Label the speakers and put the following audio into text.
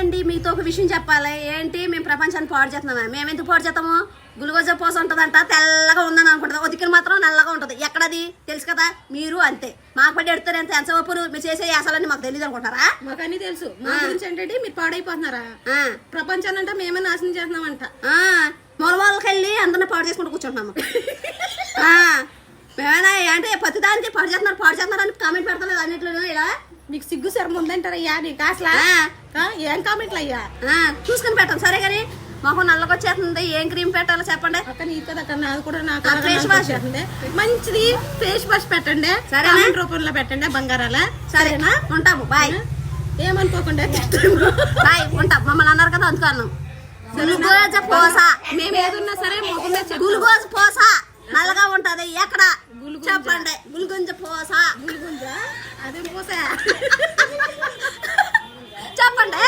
Speaker 1: అండి మీతో ఒక విషయం చెప్పాలి. ఏంటి మేము ప్రపంచాన్ని పాడు చేస్తున్నామా? మేము ఎందుకు పాడు చేస్తాము? గ్లూకోజ్ పోస ఉంటదంట, తెల్లగా ఉందని అనుకుంటుంది. ఉదికిన మాత్రం నల్లగా ఉంటది. ఎక్కడది తెలుసు కదా? మీరు అంతే. మాకు పడి ఎడుతారు ఎంత ఎంతసేపు మీరు చేసే యాసాలని మాకు తెలియదు అనుకుంటారా?
Speaker 2: మాకు అన్ని తెలుసు. మా గురించి ఏంటంటే మీరు పాడైపోతున్నారా? ప్రపంచాన్ని అంటే మేమే నాశనం చేస్తున్నామంట.
Speaker 1: మూలకి వెళ్ళి అందరిని పాడు చేసుకుంటూ కూర్చుంటున్నాము. మేమైనా అంటే ప్రతిదానికి పాడు చేస్తున్నారు అని కామెంట్ పెడతలేదు అన్నిట్లో. ఇలా
Speaker 2: మీకు సిగ్గు శరం ఉందంటారయ్యా నీకు అసలు? ఏం కామెంట్లు అయ్యా?
Speaker 1: చూసుకుని పెట్టండి సరే. కానీ మాకు నల్లకొచ్చేస్తుంది. ఏం క్రీమ్ పెట్టాలో చెప్పండి.
Speaker 2: అక్కడ నీకు కదా అక్కడ నాది కూడా నాకు ఫేస్ వాష్ చేస్తుంది. మంచిది ఫేస్ వాష్ పెట్టండి. సరే రూపంలో పెట్టండి బంగారాల.
Speaker 1: సరేనా? ఉంటాము. బాయ్.
Speaker 2: ఏమనుకోకుండా
Speaker 1: బాయ్. ఉంటాం. మమ్మల్ని అన్నారు కదా అందుకన్నాం. గ్లూకోజ్ పోస
Speaker 2: మేము ఏదున్నా సరే
Speaker 1: గ్లూకోజ్ పోస నల్లగా ఉంటది. ఎక్కడ చెప్పండి? గుల్గుంజ పోస.
Speaker 2: అదే పోసా
Speaker 1: చెప్పండి.